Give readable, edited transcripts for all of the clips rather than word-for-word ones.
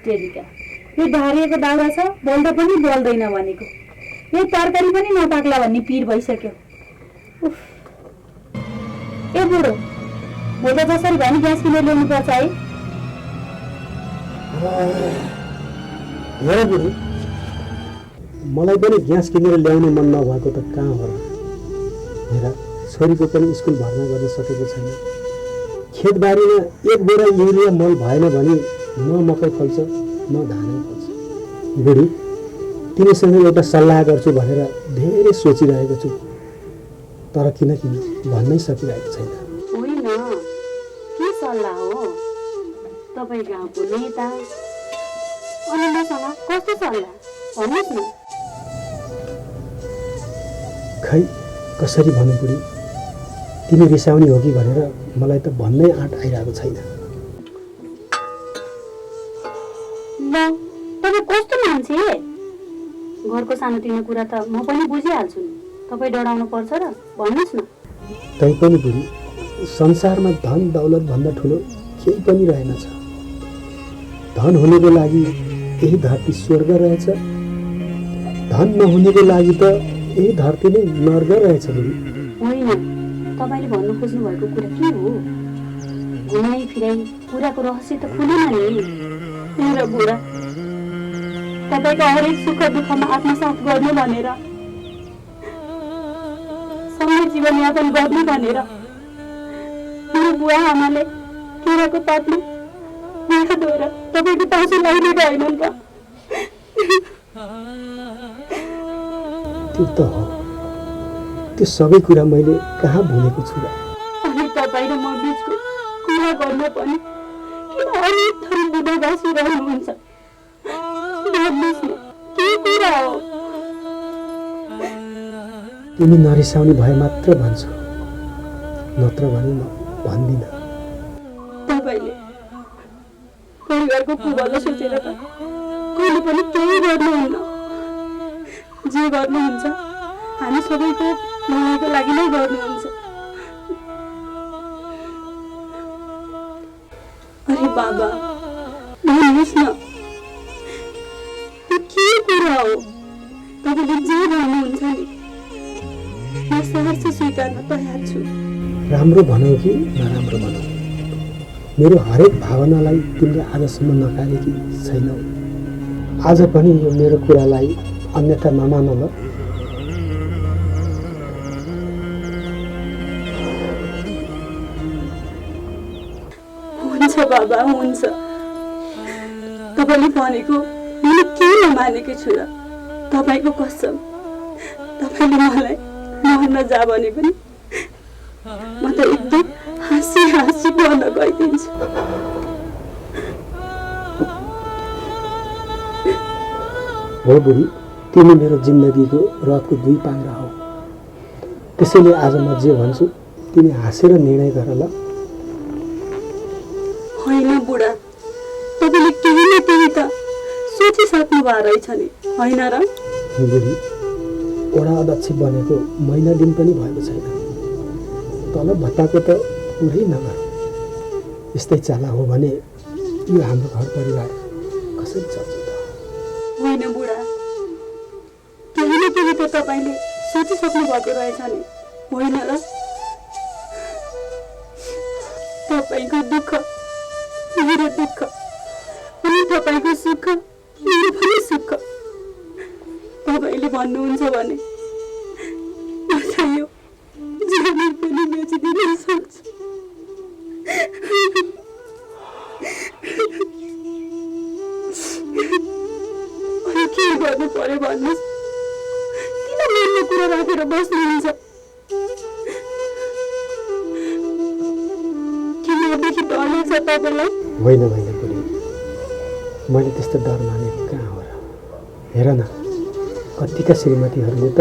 हत्तेरिका यो ढारिएको दाउरा छ बोल्दा पनि बोल्दैन भनेको यो तरकारी पनि नपाक्ला भन्ने पिर भइसक्यो। उफ ए बुढो भोलि जसरी भए ग्यास किनेर ल्याउनु पर्छ है। हेर बुढी मलाई पनि ग्यास किनेर ल्याउनु मन नभएको त कहाँ हो र। हेर छोरीको पनि स्कुल भर्ना गर्न सकेको छैन। खेतबारीमा एक बोरा युरिया मल भएन भने न मकै फल्छ न धानै फल्छ। बुढी तिमीसँग एउटा सल्लाह गर्छु भनेर धेरै सोचिरहेको छु तर किन भन्नै सकिरहेको छैन। होइन के सल्लाह हो तपाईँ गाउँको नेता अनि मसँग कस्तो सल्लाह भन्नुहोस् न। खै कसरी भनौँ बुढी तिमी रिसाउने हो कि भनेर मलाई त भन्नै आँट आइरहेको छैन। ल तपाईँ कस्तो मान्छे घरको सानोतिनो कुरा त म पनि बुझिहाल्छु नि तपाईँ डराउनु पर्छ र भन्नुहोस् न। तैपनि बुढी संसारमा धन दौलत भन्दा ठुलो केही पनि रहेनछ। धन हुनेको लागि यही धरती स्वर्ग रहेछ धन नहुनेको लागि त यही धरती नै नर्क रहेछ बुढी। होइन तपाईँले भन्नु खोज्नु भएको कुरा के हो घुमाइ फिराइ कुराको रहस्य त खुलेन नि। मेरो बुढा तपाईँको हरेक सुख दुःखमा आत्मसात गर्नु भनेर सँगै जीवनयापन गर्नु भनेर मेरो बुवा आमाले केराको पातमा माखा धोएर तपाईँको पासो लगाइदिएको होइनन् त। त्यो त हो त्यो सबै कुरा मैले कहाँ भुलेको छु र। अनि तपाईँ र म बिचको कुरा गर्न पनि किन हरेक थरी बुढा बसिरहनुहुन्छ भन्नुहोस् न के कुरा हो। तिमी नरिसाउने भए मात्र भन्छु नत्र भने म भन्दिनँ। तपाईँले परिवारको कुभलो सोचेर त कहिले पनि केही गर्नुहुन्न जे गर्नुहुन्छ हामी सबैको भलाइको लागि नै गर्नुहुन्छ। अरे बाबा भन्नुहोस् न के कुरा हो तपाईँले जे भन्नुहुन्छ नि म सहर्ष स्वीकार्न तयार छु। राम्रो भनौ कि नराम्रो भनौ मेरो हरेक भावनालाई तिमीले आजसम्म नकारेकी छैनौ। आज पनि यो मेरो कुरालाई अन्यथा नमान ल। हुन्छ बाबा हुन्छ तपाईँले भनेको मैले के नमानेकी छु र तपाईँको कसम तपाईँले मलाई मर्न जा भने पनि म त एकदम हाँसी हाँसी मर्न गइदिन्छु। हो बुढी तिमी मेरो जिन्दगीको रथको दुई पाङ्ग्रा हौ त्यसैले आज म जे भन्छु तिमी हाँसेर निर्णय गर ल। होइन बुढा तपाईँले केही न केही त सोचिसक्नु भएको रहेछ नि होइन र। बुढी वडा अध्यक्ष बनेको महिना दिन पनि भएको छैन तलब भत्ताको त कुरै नगर। यस्तै चाला हो भने यो हाम्रो घर परिवार कसरी चल्छ त। होइन बुढा केही न केही त तपाईँले सोचिसक्नु भएको रहेछ नि होइन र। तपाईँको दुःख मेरो दुःख अनि तपाईँको सुख मेरो पनि सुख तपाईँले भन्नुहुन्छ भने म त यो जीवन पनि बेचिदिन सक्छु। अनि के गर्नु पर्यो भन्नुहोस् किन मेरो कुरा राखेर बस्नुहुन्छ किन देखि डर लाग्छ तपाईँलाई। होइन होइन बुढी मैले त्यस्तो डर मानेको कहाँ हो र। हेर न कतिका श्रीमतीहरूले त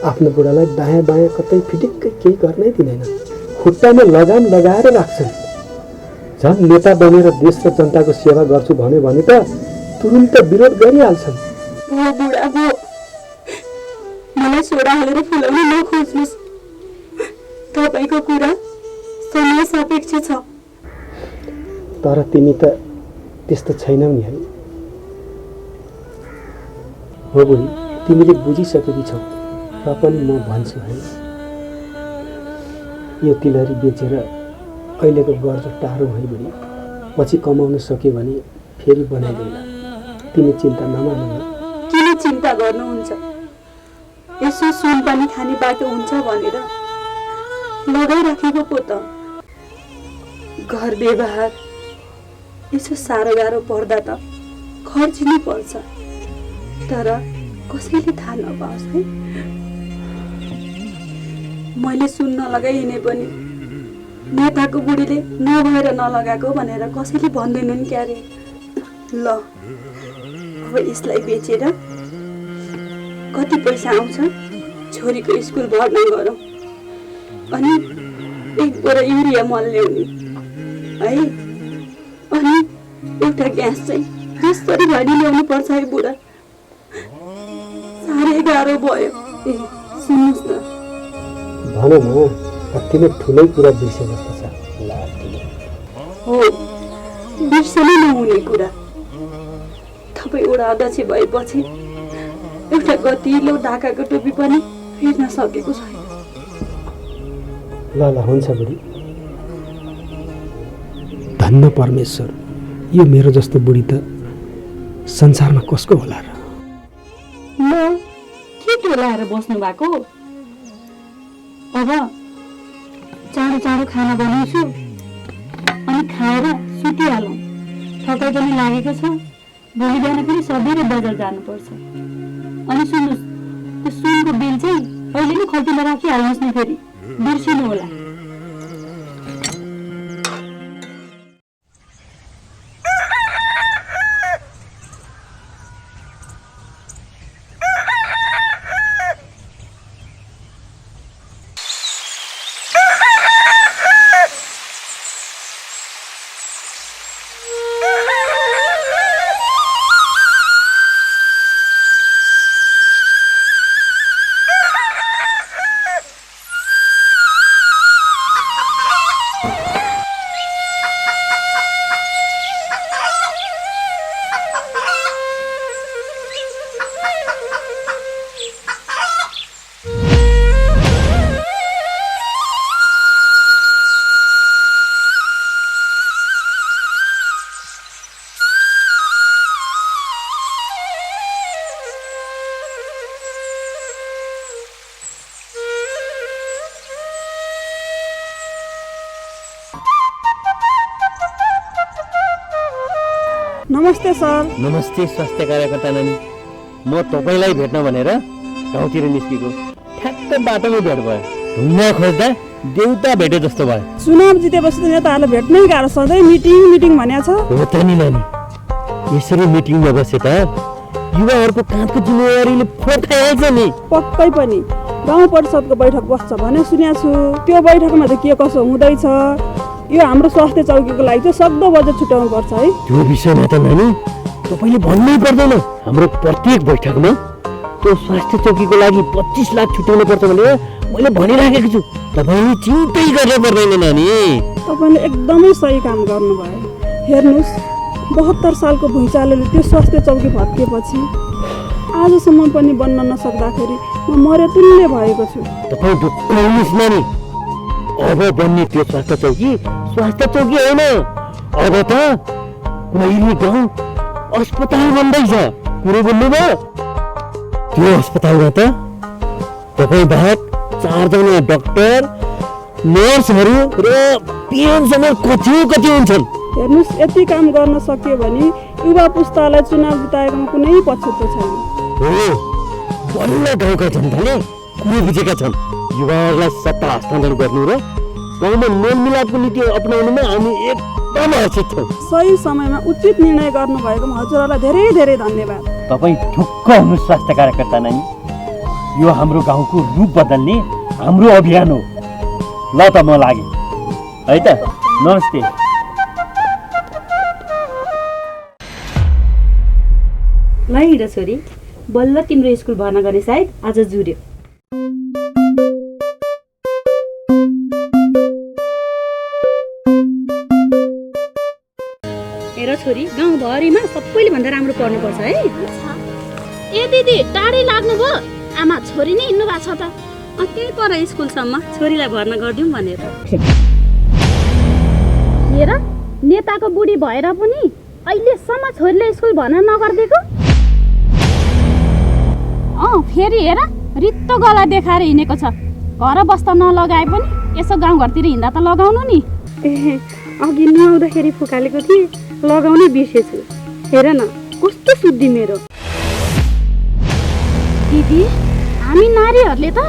आफ्नो बुढालाई दायाँ बायाँ कतै फिटिक्कै केही गर्नै दिँदैन खुट्टामा लगाम लगाएर राख्छन्। झन् नेता बनेर देश र जनताको सेवा गर्छु भने त तुरुन्त विरोध गरिहाल्छन्। बुढा बुढा मलाई सोडा हालेर फुलाउन नखोज्नुहोस् तपाईँको कुरा समय सापेक्ष छ। तर तिमी त त्यस्तो छैनौ नि है। हो बुढी, तिमीले बुझिसकेकी छौ र पनि म भन्छु है, यो तिलहरी बेचेर अहिलेको गर्ज टाढो है बुढी। पछि कमाउन सक्यो भने फेरि बनाइदेला। तिमी चिन्ता नमान्नु न। किन चिन्ता गर्नुहुन्छ? यसो सुन पनि खाने बाटो हुन्छ भनेर लगाइराखेको पो त। घर व्यवहार यसो साह्रो गाह्रो पर्दा त खर्चिनु पर्छ, तर कसैले थाहा नपाओस् है। मैले सुन नलगाइने पनि नेताको बुढीले नभएर नलगाएको भनेर कसैले भन्दैनन् क्यारे। ल अब यसलाई बेचेर कति पैसा आउँछ छोरीको स्कुल भर्ना गरौँ, अनि एक बोरा युरिया मल ल्याउने है, अनि एउटा ग्यास चाहिँ जसरी भए नि ल्याउनु पर्छ है बुढा। साह्रै गाह्रो भयो। ए सुन्नुहोस् न, भन न, कति नै ठुलै कुरा बिर्से जस्तो छ। हो, बिर्सनै नहुने कुरा। तपाईँ वडा अध्यक्ष भएपछि एउटा गतिलो ढाकाको टोपी पनि फेर्न सकेको छैन। ल ल हुन्छ बुढी। धन्य परमेश्वर, यो मेरो जस्तो बुढी त संसारमा कसको होला र। ल के टोलाएर बस्नु भएको? अब चाँडो चाँडो खाना बनाउँछु अनि खाएर सुतिहालौँ। थकाइ पनि लागेको छ। भोलि बिहान पनि सबैले बजार जानुपर्छ। अनि सुन्नुहोस्, त्यो सुनको बिल चाहिँ अहिले नै खल्तीमा राखिहाल्नुहोस् न, फेरि बिर्सिनु होला। नमस्ते सर। नमस्ते स्वास्थ्य कार्यकर्ता नानी। म तपाईँलाई भेट्न भनेर गाउँतिर निस्केको, ठ्याक्क बाटोमै भेट भयो। ढुङ्गा खोज्दा देउता भेटे जस्तो भयो। चुनाव जितेपछि त नेताहरूलाई भेट्नै गाह्रो, सधैँ मिटिङ मिटिङ भनेको छ। हो त नि नानी, यसरी मिटिङमा बसे त युवाहरूको काँधको जिम्मेवारीले फोड खाइहाल्छ नि। पक्कै पनि गाउँ परिषदको बैठक बस्छ भने सुनेको छु। त्यो बैठकमा त के कसो हुँदैछ, यो हाम्रो स्वास्थ्य चौकीको लागि चाहिँ सक्दो बजेट छुट्याउनु पर्छ है। त्यो विषयमा त नानी तपाईँले भन्नै पर्दैन। हाम्रो प्रत्येक बैठकमा त्यो स्वास्थ्य चौकीको लागि 25 लाख छुट्याउनु पर्छ भनेर मैले भनिराखेको छु। तपाईँले चिन्तै गर्नु पर्दैन नानी। तपाईँले एकदमै सही काम गर्नुभयो। हेर्नुहोस्, 72 सालको भुइँचालोले त्यो स्वास्थ्य चौकी भत्किएपछि आजसम्म पनि बन्न नसक्दाखेरि म मरेतुल्य भएको छु। तपाईँ ढुक्क हुनुहोस् नानी। अब बन्ने त्यो स्वास्थ्य चौकी होइन, अब त कोइली गाउँ अस्पताल बन्दैछ। कुरो बुझ्नुभयो? त्यो अस्पतालमा त तपाईँ बाहेक 4 जना डाक्टर, नर्सहरू र पिएनसँग कति हुन्छन्। हेर्नुहोस्, यति काम गर्न सक्यो भने युवा पुस्तालाई चुनाव जिताएकोमा कुनै पछुतो छैन। हो, बल्ल गाउँका जनताले कुरो बुझेका छन्। युवाहरूलाई सत्ता हस्तान्तरण गर्नु र गाउँमा मेलमिलापको नीति अपनाउनुमा हामी एकदम हर्षित छौँ। सही समयमा उचित निर्णय गर्नुभएकोमा हजुरहरूलाई धेरै धेरै धन्यवाद। तपाईँ ढुक्क हुनुहोस् स्वास्थ्य कार्यकर्ता नानी। यो हाम्रो गाउँको रूप बदल्ने हाम्रो अभियान हो। ल त म लागेँ है त। नमस्ते। ल हिँड छोरी, बल्ल तिम्रो स्कुल भर्ना गर्ने सायद आज जुर्यो। हेर हेर छोरी, गाउँभरिमा सबैले भन्दा राम्रो पढ्नुपर्छ है। ए दिदी टाढै लाग्नु भयो, आमा छोरी नै हिँड्नु भएको छ त। त्यही पर स्कुलसम्म छोरीलाई भर्ना गरिदिउँ भनेर। हेर नेताको बुढी भएर पनि अहिलेसम्म छोरीले स्कुल भर्ना नगरिदिएको। फेरि हेर रित्तो गला देखाएर हिँडेको छ। घर बस्दा नलगाए पनि यसो गाउँघरतिर हिँड्दा त लगाउनु नि। अघि नुहाउँदाखेरि फुकालेको थिएँ, लगाउनै बिर्सेछु। हेर न कस्तो शुद्धि मेरो। दिदी हामी नारीहरूले त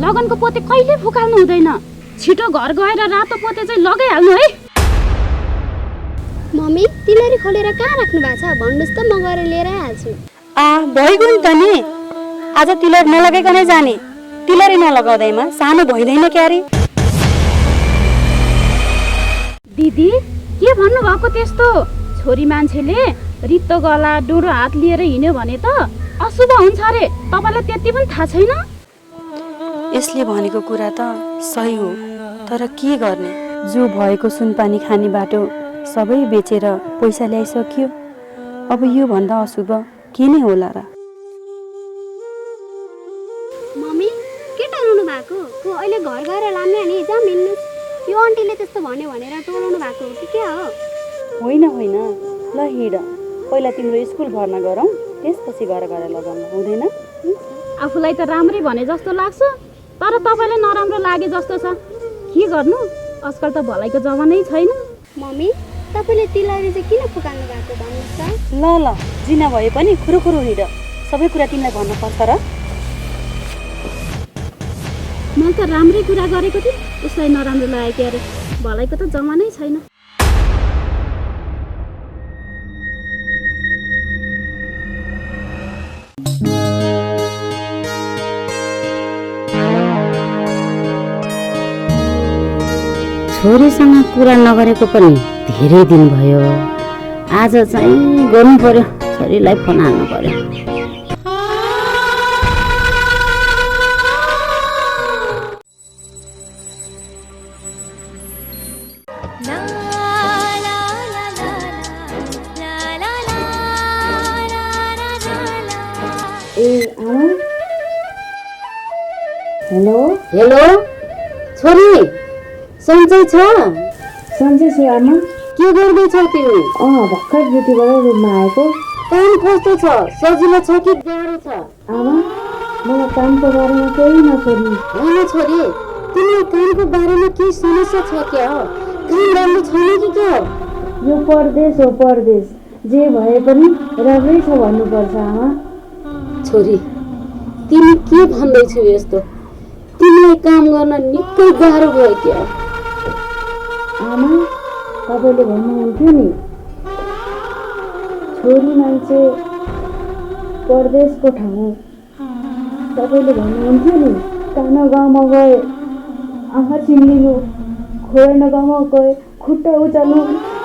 लगनको पोते कहिले फुकाल्नु हुँदैन। छिटो घर गएर रातो पोते चाहिँ लगाइहाल्नु है। मम्मी तिलरी खोलेर कहाँ राख्नु भएको छ भन्नुहोस् त, म गएर लिएर आइहाल्छु। भइगयो नि त नि, आज तिलर नलगाइकनै जाने। तिलरी नलगाउँदैमा सानो भइँदैन क्यारे। दिदी के भन्नुभएको त्यस्तो? छोरी मान्छेले रित्तो गला डोरो हात लिएर हिँड्यो भने त अशुभ हुन्छ अरे। तपाईँलाई त्यति पनि थाहा छैन? यसले भनेको कुरा त सही हो, तर के गर्ने? जो भएको सुनपानी खाने बाटो सबै बेचेर पैसा ल्याइसक्यो। अब यो भन्दा अशुभ के नै होला र? मम्मी के टोलाउनु भएको हो? अहिले घर गएर लाम्ने अनि जहाँ मिल्नु। यो आन्टीले त्यस्तो भन्यो भनेर टोलाउनु भएको हो कि के हो? होइन होइन, ल हिँड। पहिला तिम्रो स्कुल भर्ना गरौँ, त्यसपछि घर गएर लगाउनु हुँदैन? आफूलाई त राम्रै भने जस्तो लाग्छ, तर तपाईँलाई नराम्रो लागे जस्तो छ। के गर्नु, आजकल त भलाइको जमानै छैन। मम्मी तपाईँले तिलरी चाहिँ किन फुकाल्नु भएको भन्नुहोस् त। ल जिना भए पनि खुरुखुरु हिँड, सबै कुरा तिमीलाई भन्नुपर्छ र? मैले त राम्रै कुरा गरेको थिएँ, उसलाई नराम्रो लाग्यो के अरे। भलाइको त जमानै छैन। छोरीसँग कुरा नगरेको पनि धेरै दिन भयो। आज चाहिँ गर्नु पर्यो, छोरीलाई फोन हाल्नु पर्यो। हेलो हेलो छोरी, सन्चै छ? सन्चै छु आमा। के गर्दैछौ तिमी? भर्खर ड्युटीबाट रुममा आएको। काम कस्तो छ? सजिलो छ कि गाह्रो छ? आमा मलाई कामको बारेमा केही नसोध्नु। होइन छोरी, तिमीलाई कामको बारेमा केही समस्या छ क्या? काम राम्रो छैन कि के हो? यो परदेश हो परदेश, जे भए पनि राम्रै छ भन्नुपर्छ आमा। छोरी तिमी के भन्दैछौ यस्तो? तिमीलाई काम गर्न निकै गाह्रो भयो क्या? आमा तपाईँले भन्नुहुन्थ्यो नि, छोरी मान्छे परदेशको ठाउँ। तपाईँले भन्नुहुन्थ्यो नि, कानो गाउँमा गए आँखा चिम्लिनु, खोर्न गाउँमा गए खुट्टा उचाल्नु,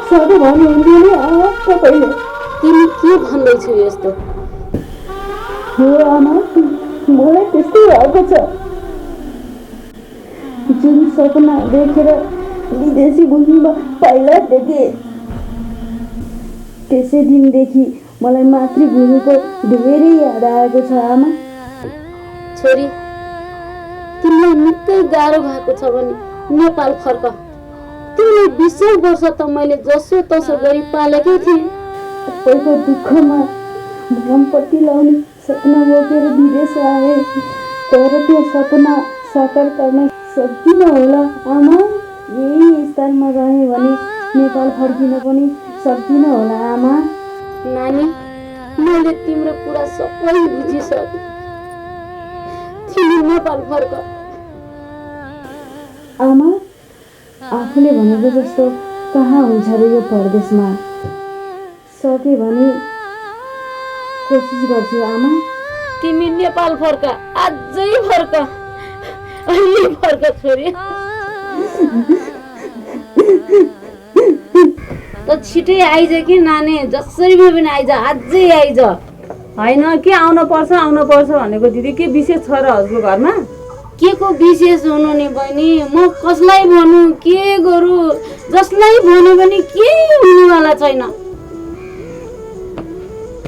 सधैँ भन्नुहुन्थ्यो नि तपाईँले। तिमी के भन्दैछौ यस्तो? हो आमा, मलाई त्यस्तै भएको छ। जुन सपना देखेर विदेशी भूमिमा पहिला देखेँ, त्यसै दिनदेखि मलाई मातृभूमिको धेरै याद आएको छ आमा। छोरी तिमीलाई निकै गाह्रो भएको छ भने नेपाल फर्क। तिमीलाई 20 वर्ष त मैले जसो तसो गरी पालेकै थिएँ। पहिलो दुःखमा भ्रमपट्टि लाउने सपना बोकेर विदेश आए, तर त्यो सपना साकार गर्न सकिनँ होला आमा। यही स्थानमा रहे भने नेपाल फर्किन पनि सकिनँ होला आमा। नानी मैले तिम्रो कुरा सबै बुझिसकेँ। तिमी नेपाल फर्क। आमा आफूले भनेको जस्तो कहाँ हुन्छ र यो परदेशमा। सके भने कोसिस गर्छु आमा। तिमी नेपाल फर्क, अझै फर्क, अहिले फर्क छोरी। त छिटै आइज कि नानी, जसरी भए पनि आइज, अझै आइज। होइन के आउनु पर्छ भनेको दिदी, के विशेष छ र हजुरको घरमा? के को विशेष हुनु नि बहिनी? म कसलाई भनौँ, के गरौँ? जसलाई भन्यो भने केही हुनेवाला छैन।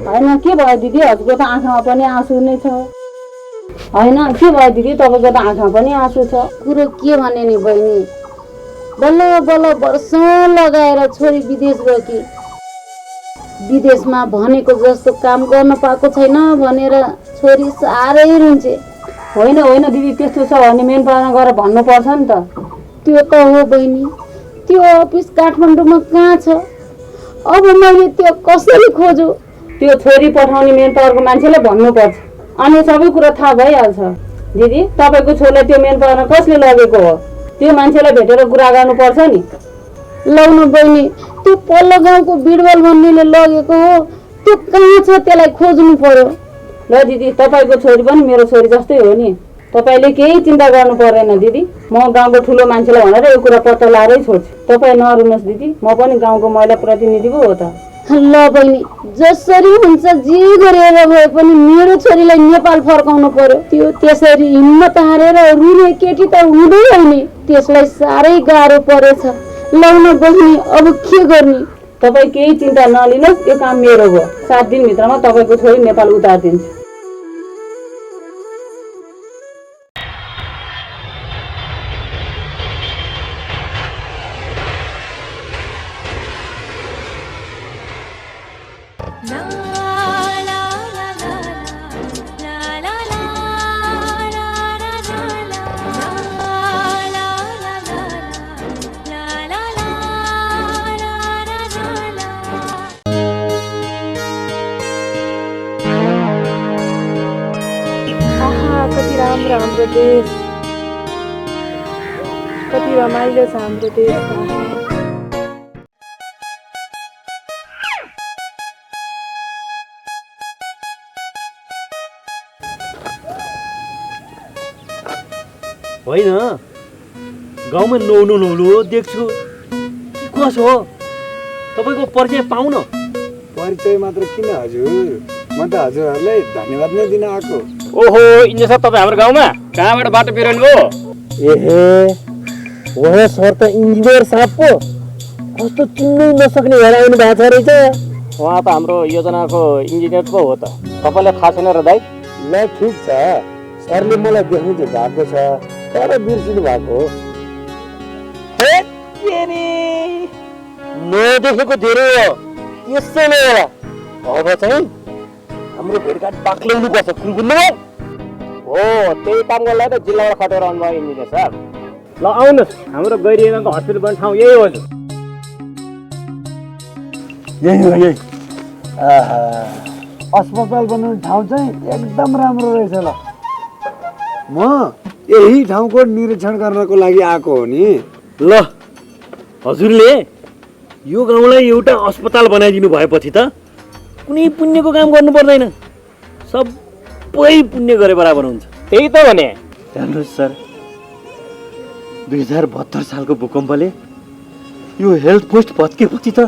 होइन के भयो दिदी, हजुरको त आँखामा पनि आँसु नै छ। होइन के भयो दिदी, तपाईँको त आँखामा पनि आँसु छ। कुरो के भने नि बहिनी, बल्ल बल्ल वर्ष लगाएर छोरी विदेश गएकी, विदेशमा भनेको जस्तो काम गर्न पाएको छैन भनेर छोरी साह्रै रुन्छे। होइन होइन दिदी, त्यस्तो छ भने मेन पालना गएर भन्नुपर्छ नि त। त्यो त हो बहिनी, त्यो अफिस काठमाडौँमा कहाँ छ? अब मैले त्यो कसरी खोजु? त्यो छोरी पठाउने मेन पावरको मान्छेले भन्नुपर्छ, अनि सबै कुरा थाहा भइहाल्छ। दिदी, तपाईँको छोरीलाई त्यो मेन पावरमा कसले लगेको हो? त्यो मान्छेलाई भेटेर कुरा गर्नुपर्छ नि। लौन बहिनी, त्यो पल्लो गाउँको बिरबल भन्नेले लगेको हो, त्यो कहाँ छ त्यसलाई खोज्नु पर्यो। ल दिदी, तपाईँको छोरी पनि मेरो छोरी जस्तै हो नि, तपाईँले केही चिन्ता गर्नु पर्दैन दिदी। म गाउँको ठुलो मान्छेलाई भनेर यो कुरा पत्ता लाएरै छोड्छु। तपाईँ नरुनुहोस् दिदी, म पनि गाउँको महिला प्रतिनिधि पो हो त। ल बहिनी, जसरी हुन्छ जे गरेर भए पनि मेरो छोरीलाई नेपाल फर्काउनु पर्यो। त्यो त्यसरी हिम्मत हारेर रुने केटी त हुँदैन नि, त्यसलाई साह्रै गाह्रो परेछ। लौन बहिनी, अब के गर्ने? तपाईँ केही चिन्ता नलिनुहोस्, यो काम मेरो हो। 7 दिनभित्रमा तपाईँको छोरी नेपाल उतारिदिन्छु। कति राम्रो हाम्रो देश, कति रमाइलो छ हाम्रो देश। होइन, गाउँमा नौलो नौलो देख्छु, के कसो हो? तपाईँको परिचय पाउन। परिचय मात्र किन हजुर, म त हजुरहरूलाई धन्यवाद नै दिन आएको। ओहो इन्जिनियर साहब, तपाईँ हाम्रो गाउँमा कहाँबाट बाटो बिराउनु हो? एहे, वहाँ सर त इन्जिनियर साहब पो, कस्तो चिन्नै नसक्ने भएर आउनु भएको छ रहेछ। उहाँ त हाम्रो योजनाको इन्जिनियर पो हो त, तपाईँलाई थाहा छैन र दाइ? ल ठिक छ, सरले मलाई देख्नु चाहिँ भएको छ, तर बिर्सिनु भएको हो। नदेखेको धेरै हो, यसै नै होला। अब चाहिँ हाम्रो भेटघाट बाक्ल्याउनु पर्छ, बुझ्नुभयो? हो, त्यही काम गर्नलाई त जिल्लाबाट खटेर आउनुभयो इन्जिनियर साहब। ल आउनुहोस्, हाम्रो गैरीको हस्पिटल बन्ने ठाउँ यही हो। यही हो यही। अस्पताल बनाउने ठाउँ चाहिँ एकदम राम्रो रहेछ। ल म यही ठाउँको निरीक्षण गर्नको लागि आएको हो नि। ल हजुरले यो गाउँलाई एउटा अस्पताल बनाइदिनु भएपछि त कुनै पुण्यको काम गर्नु पर्दैन, सबै पुण्य गरे बराबर हुन्छ। त्यही त भने। हेर्नुहोस् सर, 2072 सालको भूकम्पले यो हेल्थ पोस्ट भत्केपछि त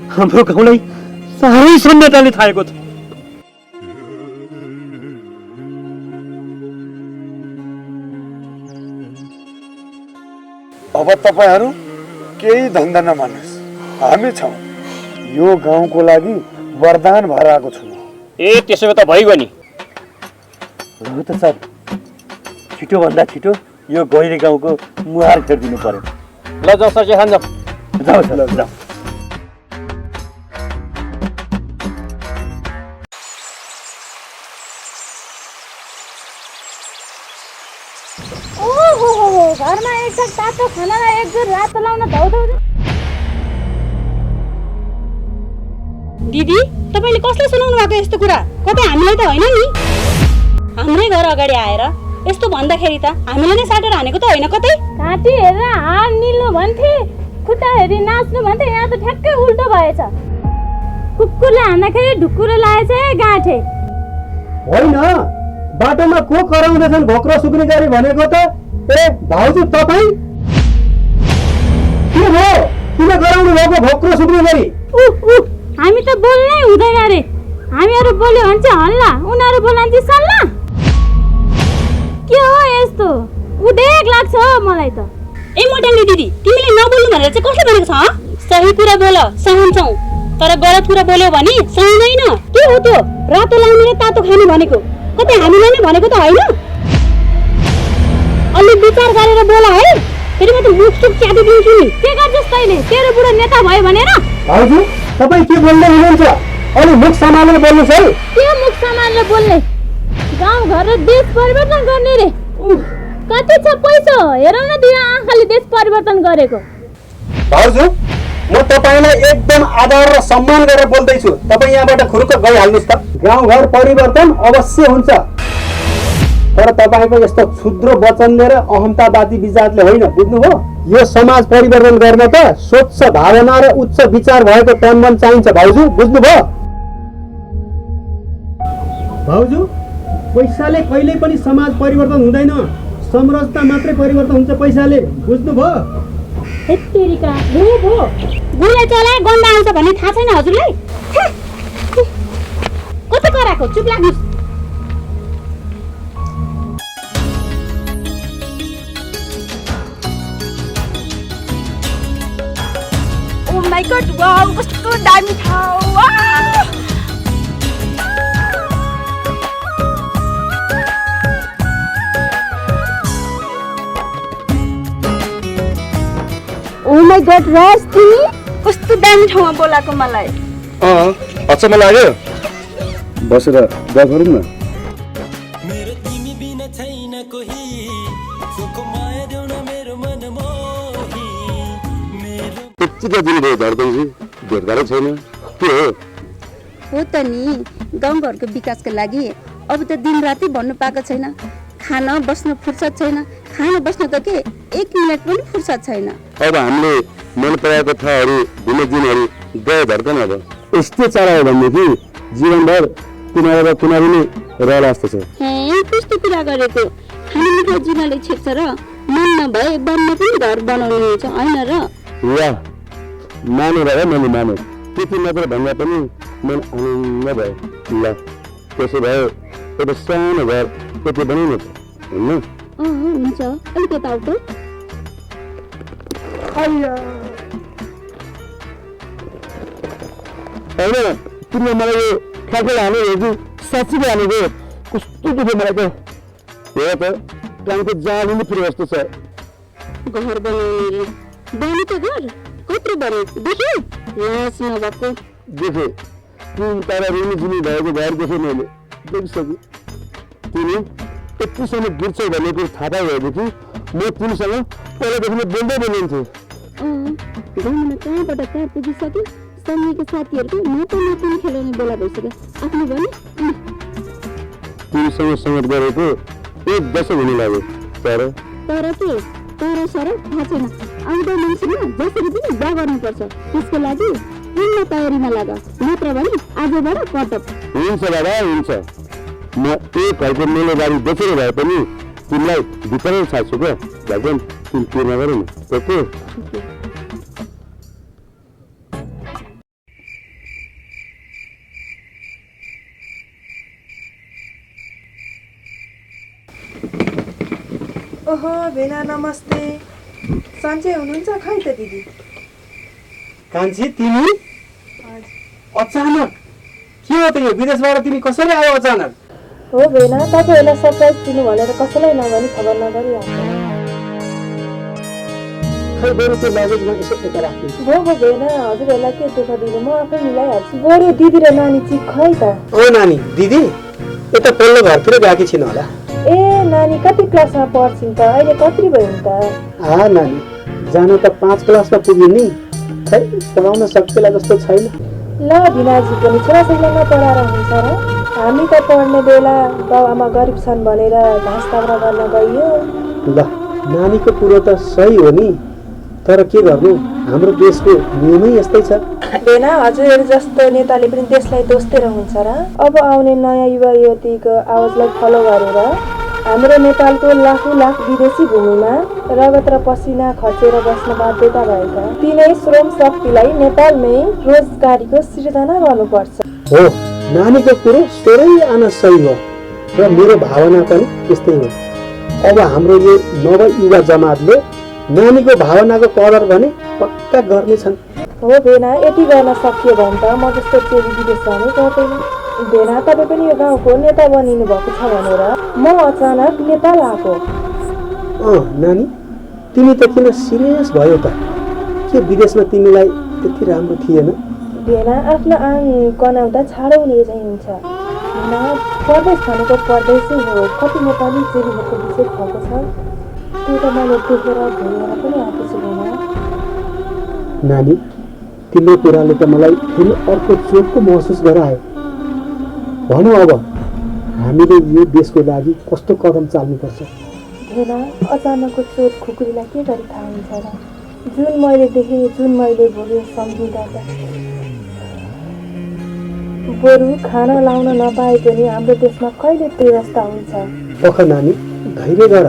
हाम्रो गाउँलाई साह्रै शून्यताले थालेको छ। अब तपाईँहरू केही धन्दा नमान्नुहोस्, हामी छौँ। यो गाउँको लागि वरदान भएर आएको छु। ए त्यसो भए त भइगयो नि। हो त सर, छिटोभन्दा छिटो यो गैरी गाउँको मुहार फेरिदिनु पर्यो। ल जाउँ सर, खान जाउँ। जाऊ सर, जाऊ। घरमा एकछिन तातो खानालाई एकजोर रातो लाउन धाउधाउ। दिदी, तपाईँले कसलाई सुनाउनु भएको यस्तो कुरा? कतै हामीलाई त होइन नि? हाम्रै घर अगाडि आएर यस्तो भन्दाखेरि त हामीले नै साटेर हानेको त होइन कतै? घाँटी हेरेर हार निल्नु भन्थे, खुट्टा हेरी नाच्नु भन्थे, यहाँ त ठ्याक्कै उल्टो भएछ। कुकुरले हान्दाखेरि ढुकुरो लागेछ है गाँठे। होइन, बाटोमा को कराउँदैछन् भोक्रो सुक्ने गरी भनेको त? ए भाउजू, तपाईँ के हो? किन गराउनु भएको भोक्रो सुक्ने गरी? हामी त बोल्नै हुँदैन रे। हामीहरू बोल्यो भने चाहिँ हल्ला, उनीहरू बोल्यो भने चाहिँ सल्ला। के हो यस्तो? उदेक लाग्छ मलाई त। ए मोटाङ्गी दिदी, तिमीले नबोल्नु भनेर चाहिँ कसले भनेको छ? सही कुरा बोल, सहन्छौ। तर गलत कुरा बोल्यो भने सुन्दैन। के हो त्यो रातो लाउने र तातो खाने भनेको? कतै हामीलाई नै भनेको त होइन? अलि विचार गरेर बोला है, फेरि म त मुख सुख च्यातिदिन्छु नि। के गर्छस् तैँले? तेरो बुढो नेता भयो भनेर? भाउजू तपाईँ के बोल्दै हुनुहुन्छ? अलि मुख सम्हालेर बोल्नुहोस् है। के मुख समालेर बोल्ने? गाउँ घर र देश परिवर्तन गर्ने रे। कति छ पैसा हेर न, दिया आँखाले देश परिवर्तन गरेको। भाउजू म तपाईँलाई एकदम आदर र सम्मान गरेर बोल्दैछु। तपाईँ यहाँबाट खुरुक्क गइहाल्नुहोस् त। गाउँघर परिवर्तन अवश्य हुन्छ, तर तपाईँको यस्तो क्षुद्र वचनले र अहमतावादी विचारले होइन, बुझ्नुभयो? यो समाज परिवर्तन गर्न त स्वच्छ भावना र उच्च विचार भएको तनमन चाहिन्छ भाउजू, बुझ्नुभयो? भाउजू पैसाले कहिल्यै पनि समाज परिवर्तन हुँदैन, संरचना मात्रै परिवर्तन हुन्छ पैसाले, बुझ्नुभयो? हेत्तेरिका भो गुले चलाए गन्दा आउँछ भन्ने थाहा छैन हजुरलाई? कता कराको? चुप लाग्नुस्। ओ माय गॉड, वाउ कस्तो दामी ठाउँ। ओ माय गॉड राज, तिमी कस्तो दामी ठाउँमा बोलाएको मलाई। अचम्म लाग्यो। बसेर गफ गरौँ न। यत्तिका दिन भयो धड्कनजी, भेटघाटै छैन, के हो? हो त नि, गाउँघरको विकासको लागि अब त दिन राति भन्नु पाएको छैन। खान बस्न फुर्सद छैन, खान बस्न त के 1 मिनट पनि फुर्सद छैन। अब हामीले मन पराएको ठाउँहरू घुम्ने दिनहरू गयो धड्कन। अब यस्तै चलायो भनेदेखि जीवनभर कुनै र कुनै पनि रहला जस्तो छ। हे कस्तो कुरा गरेको? खाने मिठो जीवनले छेक्छ र मन नभए वनमा पनि घर बनाउनु हुन्छ होइन र? या माने र मैले माने, त्यति मात्र भन्दा पनि मन आनन्द भयो। ल त्यसो भए एउटा सानो घर त्यति बनाउनु त, होइन? हुन्छ, अलिक यता आऊ त। होइन तिमीले मलाई यो ठ्याक्कै हाल्नु हेर्छु, साँच्चीकै हालेको कस्तो दुख्यो मलाई त। हेर त कामको जानु नै पुरो जस्तो छ। घर बनाउने बन्यो त घर? कत्रो बन्यो देख्यो? लास नभएको देखेँ, तिमी तर रुनी जुनी भएको घर देखेँ मैले, देखिसकेँ। तिमी यतिसम्म गिर्छौ भन्ने कुरो थाहा पाएदेखि म तिमीसँग पहिलादेखि नै बोल्दै बोलिन्थेँ। गाउँमा कहाँबाट कहाँ पुगिसक्यो? सँगैको साथीहरूको नतुन खेलाउने बेला भइसक्यो। आफ्नो भने तिमीसँग सङ्गत गरेको 1 दशक हुने लाग्यो, तर के तर सर थाहा छैन। आउँदो मान्छेमा जसरी पनि बिहा गर्नुपर्छ, त्यसको लागि पूर्ण तयारीमा लाग, नत्र भने आजबाट कटप। हुन्छ बाबा, हुन्छ। म एक घरको मेलो गाडी बेचेर भए पनि तिमीलाई भित्रै छाड्छु क्या। भगवान तिमी पूर्ण गरौ न, ओके? ओहो भेना नमस्ते। सन्चै हुनुहुन्छ? खै त दिदी। कान्छी तिमी अचानक के हो त? यो विदेशबाट तिमी कसरी आयो अचानक? हो भेना, तपाईँहरूलाई सरप्राइज दिनु भनेर कसैलाई नभनी खबर नगरिहाल्छ। खै बरु त्यो लगेजमा यसो यता राख्नु। भो भेना, हजुरहरूलाई के दुःख दिनु, म आफै मिलाइहाल्छु। बरु दिदी र नानी चिक खै त? ओ नानी, दिदी यता पल्लो घरतिर गएकी छिन् होला। ए नानी कति क्लासमा पढ्छिन् त? अहिले कति भयो त? नानी जान त 5 क्लासमा पुग्यो नि, खै पढाउन सकिएला जस्तो छैन। ल भिनाजी पनि छोराछोरीलाई नपढाएर हुन्छ र? हामी त पढ्ने बेला बाउ आमा गरिब छन् भनेर घाँस दाउरा गर्न गइयो। ल नानीको कुरो त सही हो नि, तर के गर्नु, हाम्रो देशको नियमै यस्तै छ। भेना, हजुरहरू जस्तो नेताले पनि देशलाई दोस्तेर हुन्छ र? अब आउने नयाँ युवा युवतीको आवाजलाई फलो गरेर हाम्रो नेपालको लाखौँ लाख विदेशी भूमिमा रगत र पसिना खर्चेर बस्न बाध्यता भएका तिनै श्रम शक्तिलाई नेपालमै रोजगारीको सिर्जना गर्नुपर्छ। हो, नानीको कुरो सोरै आना सही हो र मेरो भावना पनि त्यस्तै हो। अब हाम्रो यो नव युवा जमातले नानीको भावनाको कदर भने पक्का गर्नेछन्। हो भेना, यति गर्न सकियो भने त म जस्तो चेली विदेश जानै पर्दैन। भेना, तपाईँ पनि यो गाउँको नेता बनिनु भएको छ भनेर म अचानक नेपाल आएको। नानी, तिमी त किन सिरियस भयो त? के विदेशमा तिमीलाई त्यति राम्रो थिएन? भेना, आफ्नो आङ कनाउँदा छाडो हुने चाहिँ हुन्छ। भेना, परदेश भनेको परदेशै हो। कति नेपाली चेलीहरूको विषय भएको छ, त्यो त मैले देखेर भुलेर पनि आएको छु। भेना नानी, तिम्रो कुराले त मलाई फेरि अर्को चोटको महसुस गरायो। भनौँ अब हामीले यो देशको लागि कस्तो कदम चाल्नुपर्छ? भेना, अचानकको चोट खुकुरीलाई के गरी थाहा हुन्छ र? जुन मैले देखेँ, जुन मैले भोलि सम्झिँदा त बरु खाना लाउन नपाए पनि हाम्रो देशमा कहिले व्यवस्था हुन्छ? पख नानी, धैर्य गर।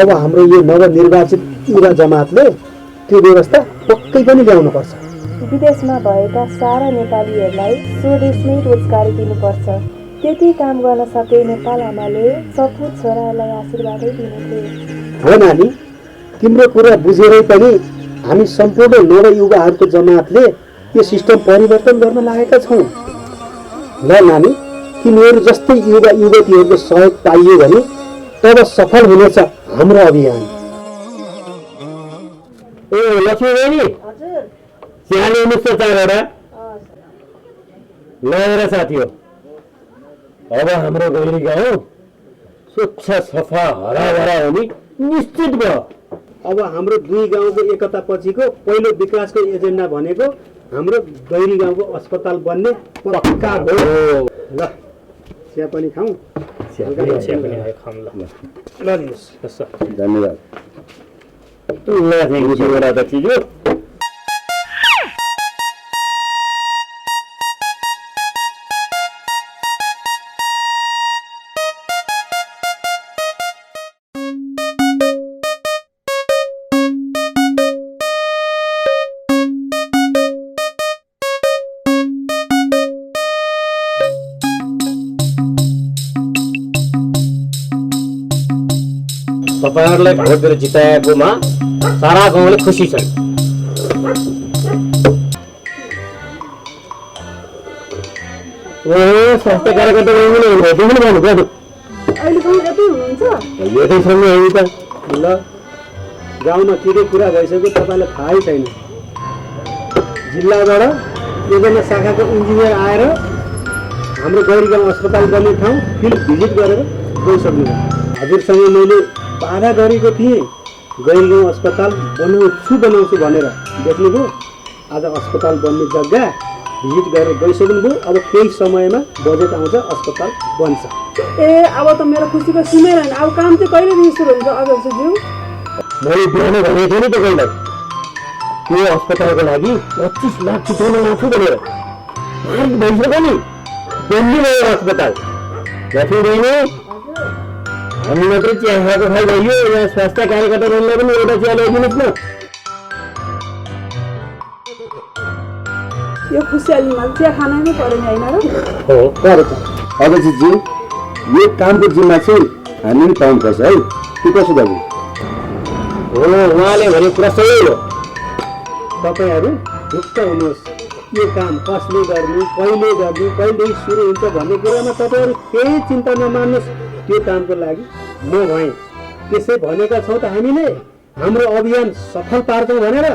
अब हाम्रो यो नवनिर्वाचित युवा जमातले त्यो व्यवस्था पक्कै पनि ल्याउनुपर्छ। विदेशमा भएका सारा नेपालीहरूलाई स्वदेशमै रोजगारी दिनुपर्छ। त्यति काम गर्न सके नेपाल आमाले सपुत छोराहरूलाई आशीर्वादै दिनुहुन्थ्यो। हो नानी, तिम्रो कुरा बुझेरै पनि हामी सम्पूर्ण नवयुवाहरूको जमातले यो सिस्टम परिवर्तन गर्न लागेका छौँ। ल नानी, तिमीहरू जस्तै युवा युवतीहरूको सहयोग पाइयो भने तब सफल हुनेछ हाम्रो अभियान। ए लक्ष्मी बहिनी, चिया ल्याउनुहोस् त चारवटा। ल साथी हो, अब हाम्रो गैरी गाउँ स्वच्छ सफा हराभरा हुने निश्चित भयो। अब हाम्रो दुई गाउँको एकता पछिको पहिलो विकासको एजेन्डा भनेको हाम्रो गैरी गाउँको अस्पताल बन्ने पक्का हो। ल चिया पनि खाउँ। धन्यवाद। तपाईहरुलाई भोट दिएर जिताएकोमा सारा गाउँले खुसी छन्। स्वास्थ्य कार्यकर्ता अहिले पनि यतै हुनुहुन्छ? यतैसँग हामी त ल गाउँमा के के कुरा भइसक्यो तपाईँलाई थाहै छैन। जिल्लाबाट योजना शाखाको इन्जिनियर आएर हाम्रो गैरी गाउँ अस्पताल बन्ने ठाउँ फिल्ड भिजिट गरेर गइसक्नुभयो। हजुरसँग मैले वादा गरेको थिएँ गैरी गाउँ अस्पताल बनाउँछु भनेर, देख्नुभयो? आज अस्पताल बन्ने जग्गा भिजिट गरेर गइसक्नुभयो। अब केही समयमा बजेट आउँछ, अस्पताल बन्छ। ए अब त मेरो खुसीको सीमै रहेन। अब काम चाहिँ कहिलेदेखि सुरु हुन्छ अध्यक्षज्यू? मैले बिहान भनेको थिएँ नि तपाईँलाई, त्यो अस्पतालको लागि 25 लाख छुट्याउन लाग्छु भनेर। भइसक्यो नि, बन्ने भयो अस्पताल। लक्ष्मी बहिनी, हामी मात्रै चिया खाएको खाइ भइयो, यहाँ स्वास्थ्य कार्यकर्ताहरूलाई पनि एउटा चिया ल्याइदिनुहोस् न। यो खुसियालीमा चिया खानै पऱ्यो नि होइन र? हो पऱ्यो त। अध्यक्षज्यू, यो कामको जिम्मा चाहिँ हामीले पाउनुपर्छ है। के कसो दाजु? हो, उहाँले भने कुरा सही हो। तपाईँहरू ढुक्क हुनुहोस्। यो काम कसले गर्नु, कहिले गर्नु, कहिलेदेखि सुरु हुन्छ भन्ने कुरामा तपाईँहरू केही चिन्ता नमान्नुहोस्। त्यो कामको लागि म भएँ। त्यसै भनेका छौँ त हामीले हाम्रो अभियान सफल पार्छौँ भनेर।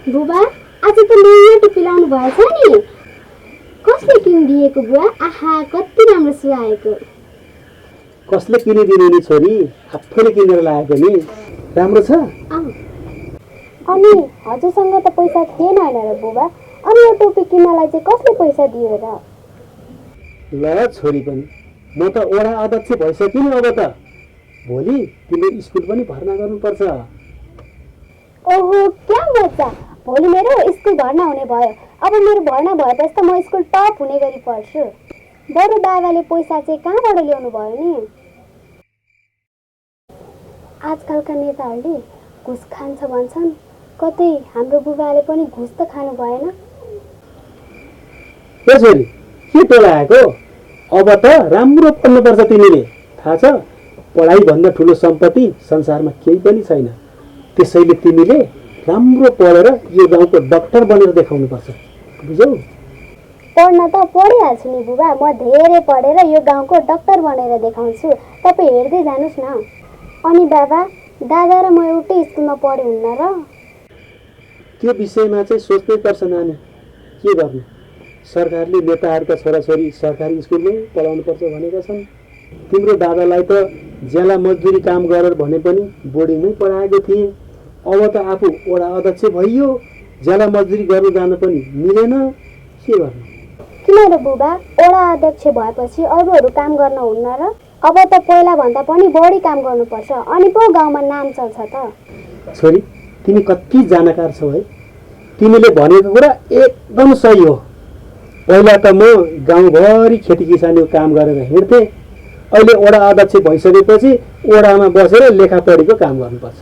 बुबा, आज त नयाँ टुप्पी लाउनु भएछ नि। कसले किनिदिएको बुवा? आहा, कति राम्रो सुहाएको। कसले किनिदिनु नि छोरी, आफैले किनेर लागेको नि। राम्रो छ। अनि हजुरसँग त पैसा थिएन होइन र बुबा? अनि यो टोपी किन्नलाई चाहिँ कसले पैसा दियो र? ल छोरी पनि, म त वडा अध्यक्ष भइसक्यो नि। अब त भोलि तिम्रो स्कुल पनि भर्ना गर्नुपर्छ। ओहो, क्या बच्चा, भोलि मेरो स्कुल भर्ना हुने भयो। अब मेरो भर्ना भएपछि त म स्कुल टप हुने गरी पढ्छु। बरु बाबाले पैसा चाहिँ कहाँबाट ल्याउनु भयो नि? आजकलका नेताहरूले घुस खान्छ भन्छन्, कतै हाम्रो बुबाले पनि घुस त खानु भएन। छोरी के टोलाएको? अब त राम्रो पढ्नुपर्छ तिमीले। थाहा छ पढाइभन्दा ठुलो सम्पत्ति संसारमा केही पनि छैन। त्यसैले तिमीले राम्रो पढेर यो गाउँको डाक्टर बनेर देखाउनुपर्छ, बुझ्यौ? पढ्न त पढिहाल्छु नि बुबा, म धेरै पढेर यो गाउँको डाक्टर बनेर देखाउँछु। तपाईँ हेर्दै जानुहोस् न। अनि बाबा, दादा र म एउटै स्कुलमा पढे हुन्न र? त्यो विषयमा चाहिँ सोच्नै पर्छ नानी। के गर्नु, सरकारले नेताहरूका छोराछोरी सरकारी स्कुलमै पढाउनुपर्छ भनेका छन्। तिम्रो दादालाई त ज्याला मजदुरी काम गरेर भने पनि बोर्डिङमै पढाएको थिएँ। अब त आफू वडा अध्यक्ष भइयो, ज्याला मजदुरी गर्नु जान पनि मिलेन। के गर्नु? किन र बुबा, वडा अध्यक्ष भएपछि अरूहरू काम गर्न हुन्न र? अब त पहिला भन्दा पनि बढी काम गर्नुपर्छ, अनि पो गाउँमा नाम चल्छ त। छोरी, तिमी कति जानकार छौ है। तिमीले भनेको कुरा एकदम सही हो। पहिला त म गाउँभरि खेती किसानीको काम गरेर हिँड्थेँ। अहिले वडा अध्यक्ष भइसकेपछि वडामा बसेर लेखापढीको काम गर्नुपर्छ।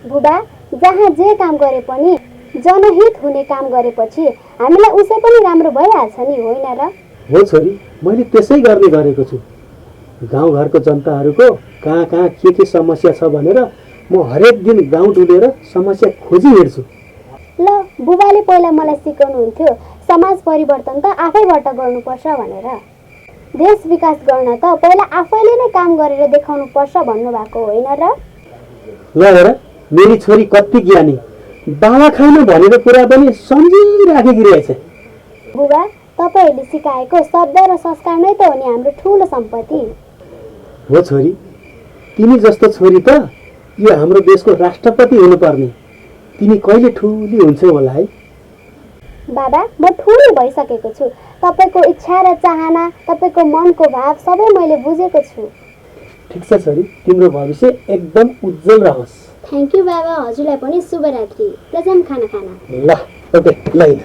बुबा, जहाँ जे काम गरे पनि जनहित हुने काम गरेपछि हामीलाई उसै पनि राम्रो भइहाल्छ नि, होइन र? हो छोरी, मैले त्यसै गर्ने गरेको छु। गाउँघरको जनताहरूको कहाँ कहाँ के समस्या छ भनेर म हरेक दिन गाउँ डुलेर समस्या खोजी हिँड्छु। ल, बुबाले पहिला मलाई सिकाउनुहुन्थ्यो समाज परिवर्तन त आफैबाट गर्नुपर्छ भनेर। देश विकास गर्न त पहिला आफैले नै काम गरेर देखाउनुपर्छ भन्नुभएको होइन र? ल हेर, मेरी छोरी कति ज्ञानी, बाबा खानु भनेको कुरा पनि सम्झिराखेकी रहेछ। बुबा, तपाईँहरूले सिकाएको शब्द र संस्कार नै त हो नि हाम्रो ठुलो सम्पत्ति। हो छोरी, तिमी जस्तो छोरी त यो हाम्रो देशको राष्ट्रपति हुनुपर्ने। तिमी कहिले ठुली हुन्छौ होला है? बाबा, म ठुलो भइसकेको छु। तपाईँको इच्छा र चाहना, तपाईँको मनको भाव सबै मैले बुझेको छु। ठिक छ छोरी, तिम्रो भविष्य एकदम उज्जवल रहोस्। थ्याङ्क यू बाबा, हजुरलाई पनि शुभरात्रि। लजाम खाना खाना। ल, ओके, ल।